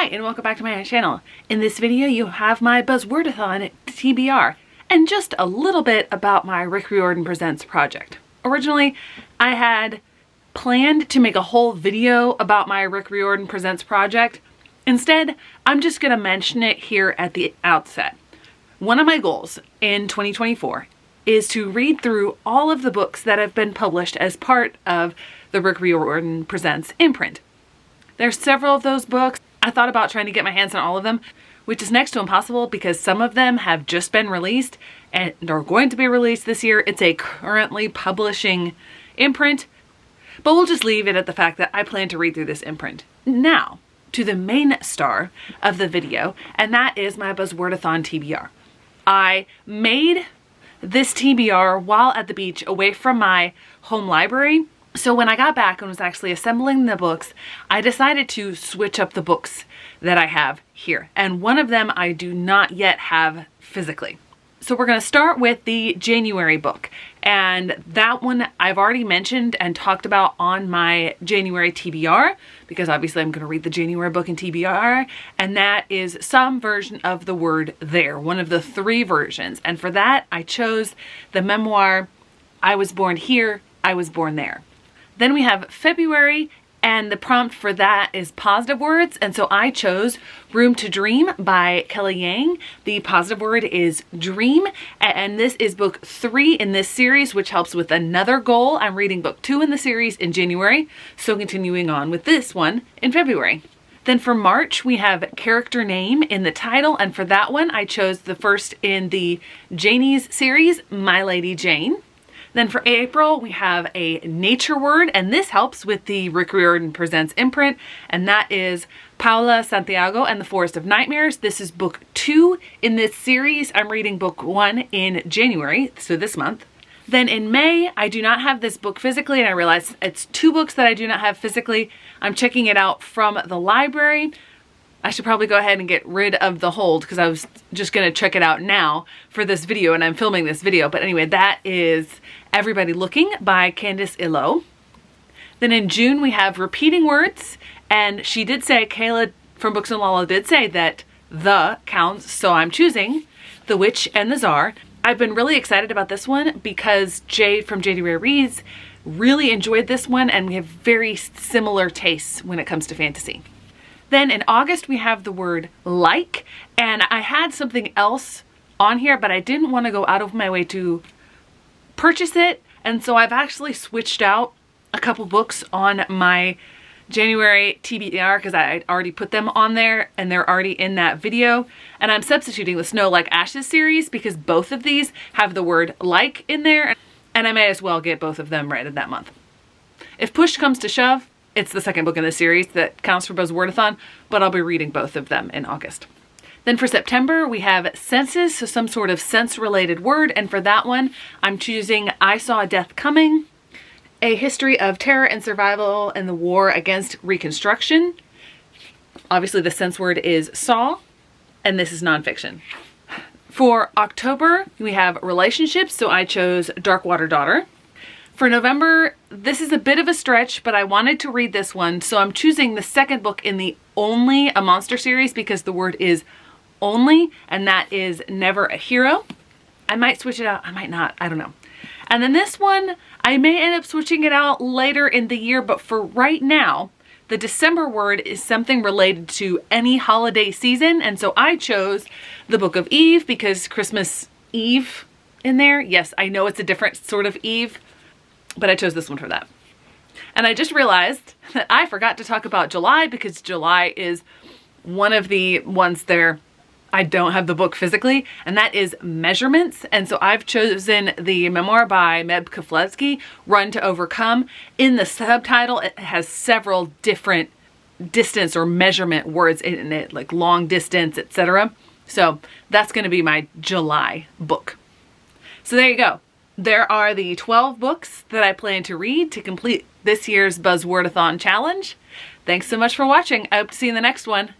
Hi, and welcome back to my channel. In this video, you have my Buzzwordathon TBR, and just a little bit about my Rick Riordan Presents project. Originally, I had planned to make a whole video about my Rick Riordan Presents project. Instead, I'm just gonna mention it here at the outset. One of my goals in 2024 is to read through all of the books that have been published as part of the Rick Riordan Presents imprint. There's several of those books. I thought about trying to get my hands on all of them, which is next to impossible because some of them have just been released and are going to be released this year. It's a currently publishing imprint, but we'll just leave it at the fact that I plan to read through this imprint. Now, to the main star of the video, and that is my Buzzwordathon TBR. I made this TBR while at the beach away from my home library. So when I got back and was actually assembling the books, I decided to switch up the books that I have here. And one of them I do not yet have physically. So we're going to start with the January book. And that one I've already mentioned and talked about on my January TBR, because obviously I'm going to read the January book in TBR. And that is some version of the word there, one of the 3 versions. And for that, I chose the memoir, I Was Born Here, I Was Born There. Then we have February, and the prompt for that is positive words. And so I chose Room to Dream by Kelly Yang. The positive word is dream. And this is book 3 in this series, which helps with another goal. I'm reading book 2 in the series in January. So continuing on with this one in February. Then for March, we have character name in the title. And for that one, I chose the first in the Janie's series, My Lady Jane. Then for April, we have a nature word, and this helps with the Rick Riordan Presents imprint, and that is Paula Santiago and the Forest of Nightmares. This is book 2 in this series. I'm reading book 1 in January, so this month. Then in May, I do not have this book physically, and I realize it's 2 books that I do not have physically. I'm checking it out from the library. I should probably go ahead and get rid of the hold because I was just going to check it out now for this video, and I'm filming this video. But anyway, that is Everybody Looking by Candice Illo. Then in June, we have repeating words. And she did say, Kayla from Books and Lala did say that the counts. So I'm choosing The Witch and the Czar. I've been really excited about this one because Jade from January Reads really enjoyed this one. And we have very similar tastes when it comes to fantasy. Then in August, we have the word like, and I had something else on here, but I didn't want to go out of my way to purchase it. And so I've actually switched out a couple books on my January TBR because I already put them on there and they're already in that video. And I'm substituting the Snow Like Ashes series because both of these have the word like in there, and I may as well get both of them read that month. If push comes to shove, it's the second book in the series that counts for Buzzwordathon, but I'll be reading both of them in August. Then for September, we have senses, so some sort of sense-related word, and for that one, I'm choosing I Saw Death Coming, A History of Terror and Survival in the War Against Reconstruction. Obviously, the sense word is saw, and this is nonfiction. For October, we have relationships, so I chose Darkwater Daughter. For November, this is a bit of a stretch, but I wanted to read this one, so I'm choosing the second book in the Only a Monster series because the word is only, and that is Never a Hero. I might switch it out, I might not, I don't know. And then this one, I may end up switching it out later in the year, but for right now, the December word is something related to any holiday season, and so I chose the Book of Eve because Christmas Eve in there. Yes, I know it's a different sort of Eve, but I chose this one for that. And I just realized that I forgot to talk about July because July is one of the ones there I don't have the book physically, and that is Measurements. And so I've chosen the memoir by Meb Keflezighi, Run to Overcome. In the subtitle, it has several different distance or measurement words in it, like long distance, etc. So that's going to be my July book. So there you go. There are the 12 books that I plan to read to complete this year's Buzzwordathon challenge. Thanks so much for watching. I hope to see you in the next one.